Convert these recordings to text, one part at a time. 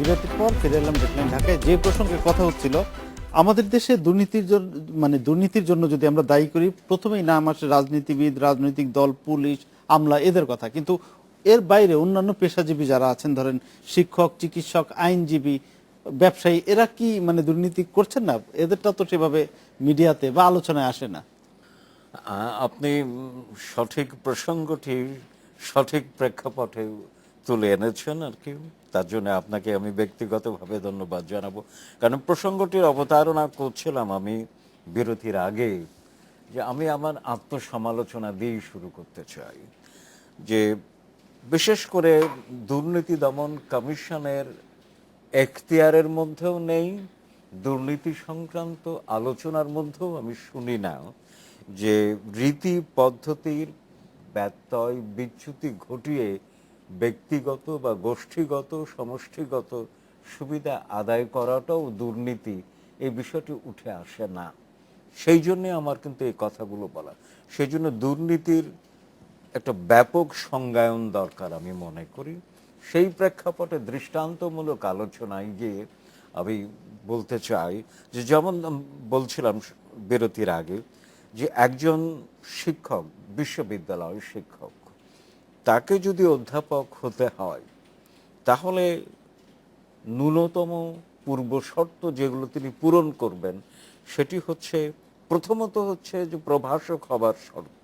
বিরতির পর ফিরে এলাম ডেডলাইন ঢাকায়। যে প্রসঙ্গে কথা হচ্ছিল, আমাদের দেশে দুর্নীতির জন্য, মানে দুর্নীতির জন্য যদি আমরা দায়ী করি, প্রথমেই নাম আসে রাজনীতিবিদ, রাজনৈতিক দল, পুলিশ, আমলা, এদের কথা। কিন্তু এর বাইরে অন্যান্য পেশাজীবী যারা আছেন, ধরেন শিক্ষক, চিকিৎসক, আইনজীবী, ব্যবসায়ী, এরা কি মানে দুর্নীতি করছেন না? এদেরটা তো সেভাবে মিডিয়াতে বা আলোচনায় আসে না। আপনি সঠিক প্রসঙ্গটি সঠিক প্রেক্ষাপটে তুলে এনেছেন আর কি। তার জন্য আপনাকে আমি ব্যক্তিগতভাবে ধন্যবাদ জানাবো। কারণ প্রসঙ্গটির অবতারণা করছিলাম আমি বিরতির আগে, যে আমি আমার আত্মসমালোচনা দিয়েই শুরু করতে চাই। যে বিশেষ করে দুর্নীতি দমন কমিশনের এখতিয়ারের মধ্যেও নেই, দুর্নীতি সংক্রান্ত আলোচনার মধ্যেও আমি শুনি না যে রীতি পদ্ধতির ব্যত্যয় বিচ্যুতি ঘটিয়ে ব্যক্তিগত বা গোষ্ঠীগত সমষ্টিগত সুবিধা আদায় করাটাও দুর্নীতি, এই বিষয়টি উঠে আসে না। সেই জন্যে আমার কিন্তু এই কথাগুলো বলা। সেই জন্য দুর্নীতির একটা ব্যাপক সংজ্ঞায়ন দরকার আমি মনে করি। সেই প্রেক্ষাপটে দৃষ্টান্তমূলক আলোচনায় গিয়ে আমি বলতে চাই যে, যেমন বলছিলাম বিরতির আগে, যে একজন শিক্ষক, বিশ্ববিদ্যালয় শিক্ষক, তাকে যদি অধ্যাপক হতে হয় তাহলে ন্যূনতম পূর্বশর্ত যেগুলো তিনি পূরণ করবেন সেটি হচ্ছে, প্রথমত হচ্ছে যে প্রভাষক হবার শর্ত।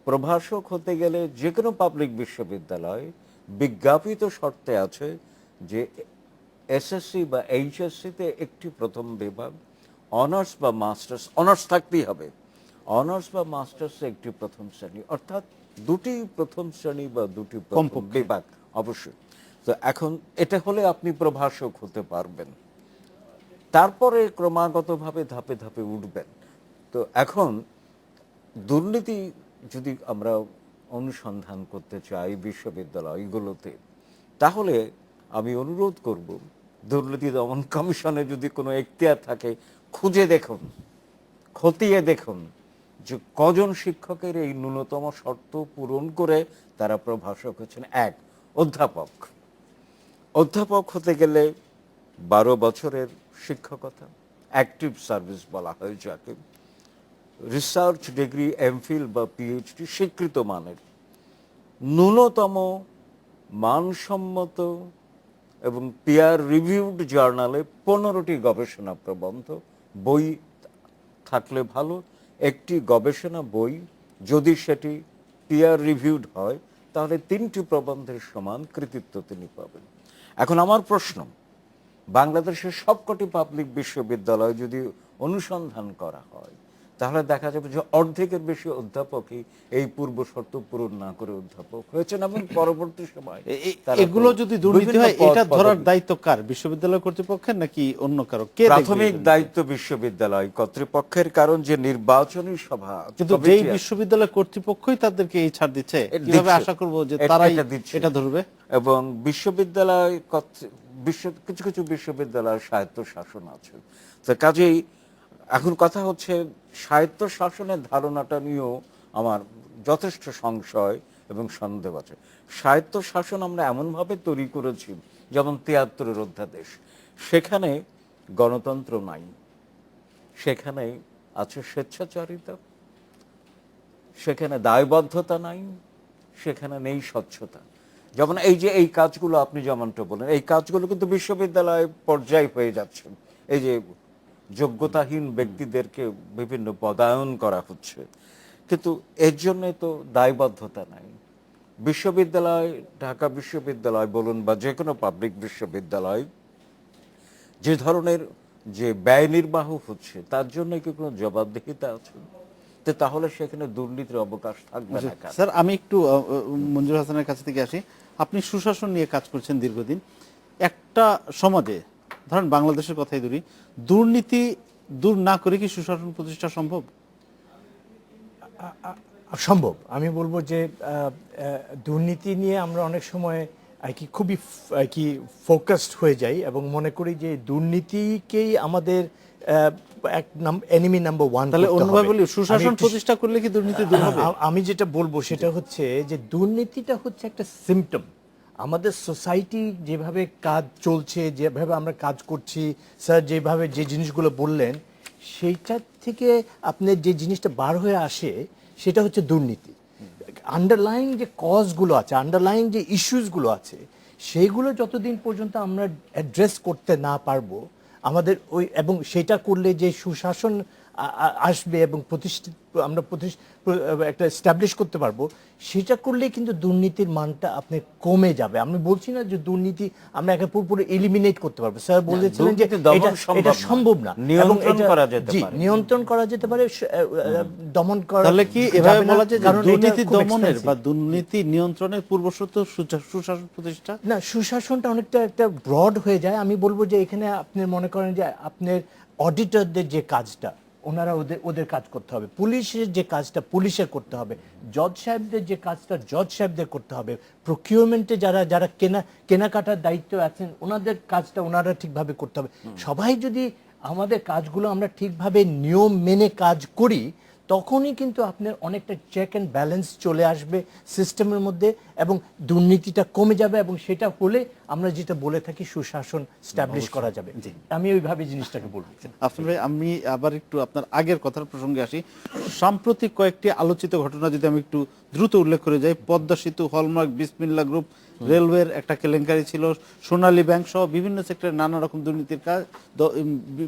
প্রভাষক হতে গেলে যে কোনো পাবলিক বিশ্ববিদ্যালয় বিজ্ঞাপিত শর্তে আছে যে এসএসসি বা এইচএসসিতে একটি প্রথম বিভাগ, অনার্স বা মাস্টার্স, অনার্স থাকতেই হবে, অনার্স বা মাস্টার্সে একটি প্রথম শ্রেণী, অর্থাৎ দুটি প্রথম শ্রেণী বা দুটি প্রথম বিভাগ অবশ্যই। তো এখন এটা হলে আপনি প্রভাষক হতে পারবেন, তারপরে ক্রমাগতভাবে ধাপে ধাপে উঠবেন। তো এখন দুর্নীতি যদি আমরা অনুসন্ধান করতে চাই বিশ্ববিদ্যালয়গুলোতে, তাহলে আমি অনুরোধ করব, দুর্নীতি দমন কমিশনে যদি কোনো এখতিয়ার থাকে, খুঁজে দেখুন, খতিয়ে দেখুন যে কজন শিক্ষকের এই ন্যূনতম শর্ত পূরণ করে তারা প্রভাষক হচ্ছেন। এক, অধ্যাপক। অধ্যাপক হতে গেলে 12 বছরের শিক্ষকতা, অ্যাক্টিভ সার্ভিস বলা হয় যাকে, রিসার্চ ডিগ্রি, এমফিল বা পিএইচডি স্বীকৃত মানের, ন্যূনতম মানসম্মত এবং পিয়ার রিভিউড জার্নালে 15টি গবেষণা প্রবন্ধ, বই থাকলে ভালো, একটি গবেষণা বই যদি সেটি পিয়ার রিভিউড হয় তাহলে 3টি প্রবন্ধের সমান কৃতিত্ব তিনি পাবেন। এখন আমার প্রশ্ন, বাংলাদেশের সবকটি পাবলিক বিশ্ববিদ্যালয় যদি অনুসন্ধান করা হয় তাহলে দেখা যাবে যে অর্ধেকের বেশি অধ্যাপকই এই পূর্ব শর্ত পূরণ না করে অধ্যাপক হয়েছেন, এবং পরবর্তী সময় এগুলো যদি দুর্নীতি হয়, এটা ধরার দায়িত্ব কার? বিশ্ববিদ্যালয় কর্তৃপক্ষের নাকি অন্য কারো? কে দেখবে? প্রাথমিক দায়িত্ব বিশ্ববিদ্যালয় কর্তৃপক্ষের, কারণ যে নির্বাচনী সভা, কিন্তু যেই বিশ্ববিদ্যালয় কর্তৃপক্ষই তাদেরকে এই ছাড় দিচ্ছে, কিভাবে আশা করব যে তারাই এটা ধরবে? এবং বিশ্ববিদ্যালয় কিছু কিছু বিশ্ববিদ্যালয় স্বায়ত্ত শাসন আছে। তো কাজেই এখন কথা হচ্ছে, স্বায়ত্ত শাসনের ধারণাটা নিয়েও আমার যথেষ্ট সংশয় এবং সন্দেহ আছে। স্বায়ত্ত শাসন আমরা এমনভাবে তৈরি করেছি, যেমন 73-এর অধ্যাদেশ, সেখানে গণতন্ত্র নাই, সেখানে আছে স্বেচ্ছাচারিতা, সেখানে দায়বদ্ধতা নাই, সেখানে নেই স্বচ্ছতা। যেমন এই যে এই কাজগুলো আপনি যেমনটা বলেন, এই কাজগুলো কিন্তু বিশ্ববিদ্যালয় পর্যায়ে হয়ে যাচ্ছে। এই যে যোগ্যতাহীন ব্যক্তিদেরকে বিভিন্ন পদায়ন করা হচ্ছে, কিন্তু এর জন্য তো দায়বদ্ধতা নাই। বিশ্ববিদ্যালয়, ঢাকা বিশ্ববিদ্যালয় বলুন বা যে কোনো পাবলিক বিশ্ববিদ্যালয়, যে ধরনের যে ব্যয় নির্বাহ হচ্ছে তার জন্য কি কোনো জবাবদিহিতা আছে? তো তাহলে সেখানে দুর্নীতির অবকাশ থাকবে না। স্যার, আমি একটু মঞ্জুর হাসানের কাছ থেকে আসি। আপনি সুশাসন নিয়ে কাজ করছেন দীর্ঘদিন। একটা সমাজে, ধরেন বাংলাদেশের কথাই ধরি, দুর্নীতি দূর না করে কি সুশাসন প্রতিষ্ঠা সম্ভব? সম্ভব। আমি বলবো যে দুর্নীতি নিয়ে আমরা অনেক সময় আর কি খুবই আর কি ফোকাসড হয়ে যাই এবং মনে করি যে দুর্নীতিকেই আমাদের এনিমি নাম্বার 1। তাহলে অন্যভাবে বলি, সুশাসন প্রতিষ্ঠা করলে কি দুর্নীতি দূর হবে? আমি যেটা বলবো সেটা হচ্ছে যে দুর্নীতিটা হচ্ছে একটা সিম্পটম। আমাদের সোসাইটি যেভাবে কাজ চলছে, যেভাবে আমরা কাজ করছি, স্যার যেভাবে যে জিনিসগুলো বললেন, সেইটার থেকে আপনার যে জিনিসটা বার হয়ে আসে সেটা হচ্ছে দুর্নীতি। আন্ডারলাইং যে কজগুলো আছে, আন্ডারলাইং যে ইস্যুসগুলো আছে, সেইগুলো যতদিন পর্যন্ত আমরা অ্যাড্রেস করতে না পারবো, আমাদের ওই, এবং সেটা করলে যে সুশাসন আসবে এবং আমরা একটা এস্টাবলিশ করতে পারবো, সেটা করলে কিন্তু দুর্নীতির মানটা আপনি কমে যাবে। আমি বলছি না যে দুর্নীতি আমরা একে পুরোপুরি এলিমিনেট করতে পারবো, স্যার বলেছিলেন যে এটা সম্ভব না, এবং নিয়ন্ত্রণ করা যেতে পারে, দমন করা। তাহলে কি এভাবে বলা যায় যে দুর্নীতি দমনের বা দুর্নীতি নিয়ন্ত্রণের পূর্বশর্ত সুশাসন প্রতিষ্ঠা? না, সুশাসনটা অনেকটা একটা ব্রড হয়ে যায়। আমি বলবো যে এখানে আপনি মনে করেন যে আপনার অডিটরদের যে কাজটা, ওনারা ওদের কাজ করতে হবে, পুলিশের যে কাজটা পুলিশের করতে হবে, জজ সাহেবদের যে কাজটা জজ সাহেবদের করতে হবে, প্রকিউরমেন্টে যারা কেনাকাটার দায়িত্ব আছেন ওনাদের কাজটা ওনারা ঠিকভাবে করতে হবে। সবাই যদি আমাদের কাজগুলো আমরা ঠিকভাবে নিয়ম মেনে কাজ করি, তখনই কিন্তু আপনার অনেকটা চেক অ্যান্ড ব্যালেন্স চলে আসবে সিস্টেমের মধ্যে, এবং দুর্নীতিটা কমে যাবে, এবং সেটা হলে আমরা যেটা বলে থাকি সুশাসন স্টাবলিশ করা যাবে। আমি ওইভাবে জিনিসটাকে বলবো। আফসার ভাই, আমি আবার একটু আপনার আগের কথার প্রসঙ্গে আসি। সাম্প্রতিক কয়েকটি আলোচিত ঘটনা যদি আমি একটু দ্রুত উল্লেখ করে যাই, পদ্মা সেতু, হলমার্ক, বিসমিল্লাহ গ্রুপ, রেলওয়ের একটা কেলেঙ্কারি ছিল, সোনালী ব্যাংক সহ বিভিন্ন সেক্টরে নানা রকম দুর্নীতির কাজ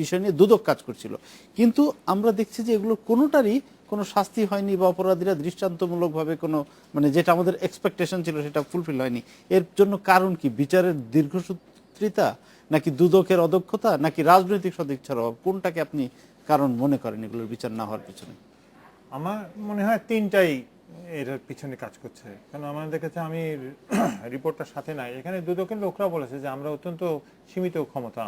বিষয় নিয়ে দুদক কাজ করছিল। কিন্তু আমরা দেখছি যে এগুলো কোনোটারই কোনো শাস্তি হয়নি বা অপরাধীরা দৃষ্টান্তমূলকভাবে কোনো, মানে যেটা আমাদের এক্সপেকটেশন ছিল সেটা ফুলফিল হয়নি। এর জন্য কারণ কি? বিচারের দীর্ঘসূত্রিতা, নাকি দুদকের অদক্ষতা, নাকি রাজনৈতিক সদিচ্ছার অভাব? কোনটাকে আপনি কারণ মনে করেন এগুলোর বিচার না হওয়ার পিছনে? আমার মনে হয় তিনটাই এর পিছনে কাজ করছে। কারণ আমাদের কাছে, আমি রিপোর্টটার সাথে নাই, এখানে দুদকের লোকরা বলেছে যে আমরা অত্যন্ত সীমিত ক্ষমতা,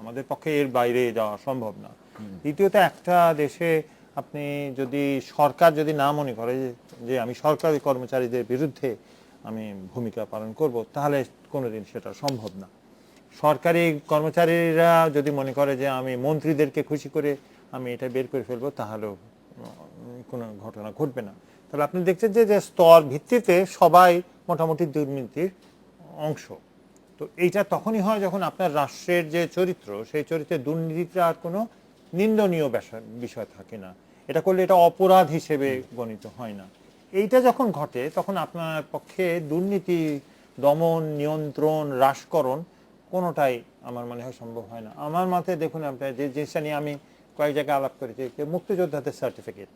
আমাদের পক্ষে এর বাইরে যাওয়া সম্ভব না। দ্বিতীয়ত, একটা দেশে আপনি যদি সরকার যদি না মনে করে যে আমি সরকারি কর্মচারীদের বিরুদ্ধে আমি ভূমিকা পালন করব, তাহলে কোনোদিন সেটা সম্ভব না। সরকারি কর্মচারীরা যদি মনে করে যে আমি মন্ত্রীদেরকে খুশি করে আমি এটা বের করে ফেলবো, তাহলেও কোনো ঘটনা ঘটবে না। তাহলে আপনি দেখছেন যে স্তর ভিত্তিতে সবাই মোটামুটি দুর্নীতির অংশ। তো এইটা তখনই হয় যখন আপনার রাষ্ট্রের যে চরিত্র, সেই চরিত্রে দুর্নীতিটা আর কোনো নিন্দনীয় বিষয় থাকে না। এটা করলে এটা অপরাধ হিসেবে গণিত হয় না। এইটা যখন ঘটে তখন আপনার পক্ষে দুর্নীতি দমন, নিয়ন্ত্রণ, হ্রাসকরণ কোনোটাই আমার মনে হয় সম্ভব হয় না। আমার মতে দেখুন, আপনার যে জিনিসটা নিয়ে আমি কয়েক জায়গায় আলাপ করেছি, মুক্তিযোদ্ধাদের সার্টিফিকেট,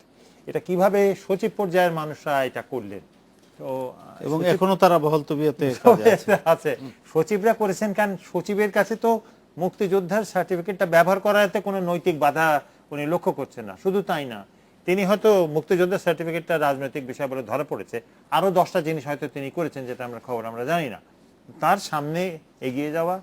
এটা কিভাবে সচিব পর্যায়ের মানুষরা এটা করলেন, তো এবং এখনো তারা বহাল তবিয়তে আছে। সচিবরা করেছেন, কারণ সচিবের কাছে তো মুক্তিযোদ্ধার সার্টিফিকেটটা ব্যবহার করাতে কোনো নৈতিক বাধা উনি লক্ষ্য করছেন না। শুধু তাই না, তিনি হয়তো মুক্তিযোদ্ধার সার্টিফিকেটটা রাজনৈতিক বিষয় বলে ধরা পড়েছে, আরো 10টা জিনিস হয়তো তিনি করেছেন যেটা আমরা খবর আমরা জানি না। তার সামনে এগিয়ে যাওয়া,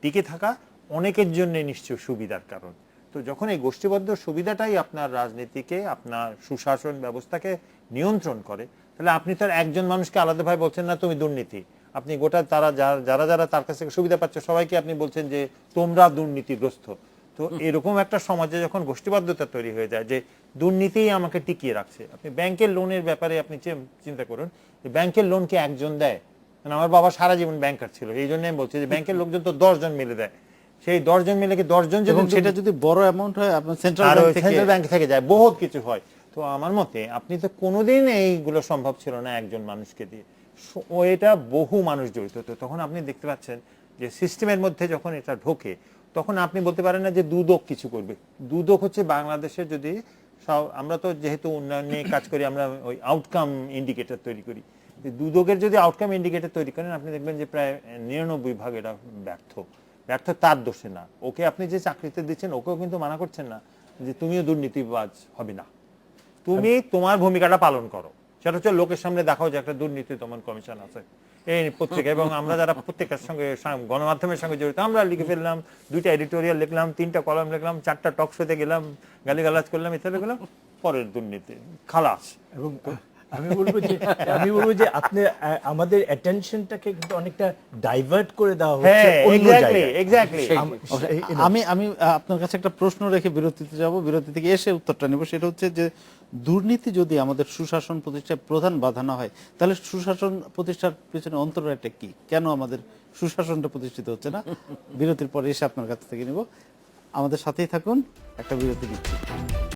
টিকে থাকা অনেকের জন্য নিশ্চয় সুবিধার কারণ। তো যখন এই গোষ্ঠীবদ্ধ সুবিধাটাই আপনার রাজনীতিকে, আপনার সুশাসন ব্যবস্থাকে নিয়ন্ত্রণ করে, তাহলে আপনি তো একজন মানুষকে আলাদাভাবে বলছেন না তুমি দুর্নীতি, আপনি গোটা যারা যারা তার কাছ থেকে সুবিধা পাচ্ছে সবাইকে আপনি বলছেন যে তোমরা দুর্নীতিগ্রস্ত। তো এরকম একটা সমাজে যখন গোষ্ঠীবদ্ধতা তৈরি হয়ে যায় যে দুর্নীতিই আমাকে টিকিয়ে রাখছে। আপনি ব্যাংকের লোনের ব্যাপারে আপনি চিন্তা করুন, ব্যাংকের লোন কি একজন দেয়? আমার বাবা সারা জীবন ব্যাংকার ছিল, এই জন্য আমি বলছি যে ব্যাংকের লোকজন তো 10 জন মিলে দেয়। সেই 10 জন মিলে কি 10 জন, সেটা যদি বড় অ্যামাউন্ট হয় আপনার সেন্ট্রাল ব্যাংক থেকে যায়, বহুত কিছু হয়। তো আমার মতে আপনি তো কোনোদিন এইগুলো সম্ভব ছিল না একজন মানুষকে দিয়ে, এটা বহু মানুষ জড়িত। তো তখন আপনি দেখতে পাচ্ছেন যে সিস্টেমের মধ্যে যখন এটা ঢোকে, তখন আপনি বলতে পারেন না যে দুদক কিছু করবে। দুদক হচ্ছে বাংলাদেশের, যদি আমরা তো যেহেতু উন্নয়ন নিয়ে কাজ করি, আমরা ওই আউটকাম ইন্ডিকেটর তৈরি করি, দুদকের যদি আউটকাম ইন্ডিকেটর তৈরি করেন, আপনি দেখবেন যে প্রায় 99% এটা ব্যর্থ তার দোষে না। ওকে আপনি যে চাকরিতে দিচ্ছেন ওকেও কিন্তু মানা করছেন না যে তুমিও দুর্নীতিবাজ হবে না, তুমি তোমার ভূমিকাটা পালন করো। সেটা হচ্ছে লোকের সামনে দেখাও যে একটা দুর্নীতি দমন কমিশন আছে এই পত্রিকা, এবং আমরা যারা পত্রিকার সঙ্গে গণমাধ্যমের সঙ্গে জড়িত, আমরা লিখে ফেললাম, 2টা এডিটোরিয়াল লিখলাম, 3টা কলাম লিখলাম, 4টা টক শোতে গেলাম, গালিগালাজ করলাম, ইত্যাদি করলাম, পরের দুর্নীতি খালাস। এবং আমি বলবো যে আপনি আমাদের অ্যাটেনশনটাকে কিন্তু অনেকটা ডাইভার্ট করে দেওয়া হচ্ছে হ্যাঁ অন্য এক্স্যাক্টলি জায়গায়। এক্স্যাক্টলি আমি আপনার কাছে একটা প্রশ্ন রেখে বিরতিতে যাব, বিরতি থেকে এসে উত্তরটা নেব। সেটা হচ্ছে যে দুর্নীতি যদি আমাদের সুশাসন প্রতিষ্ঠায় প্রধান বাধা না হয়, তাহলে সুশাসন প্রতিষ্ঠার পেছনে অন্তরায়টা কি? কেন আমাদের সুশাসনটা প্রতিষ্ঠিত হচ্ছে না? বিরতির পরে এসে আপনার কাছ থেকে নিব। আমাদের সাথেই থাকুন, একটা বিরতি নিচ্ছি।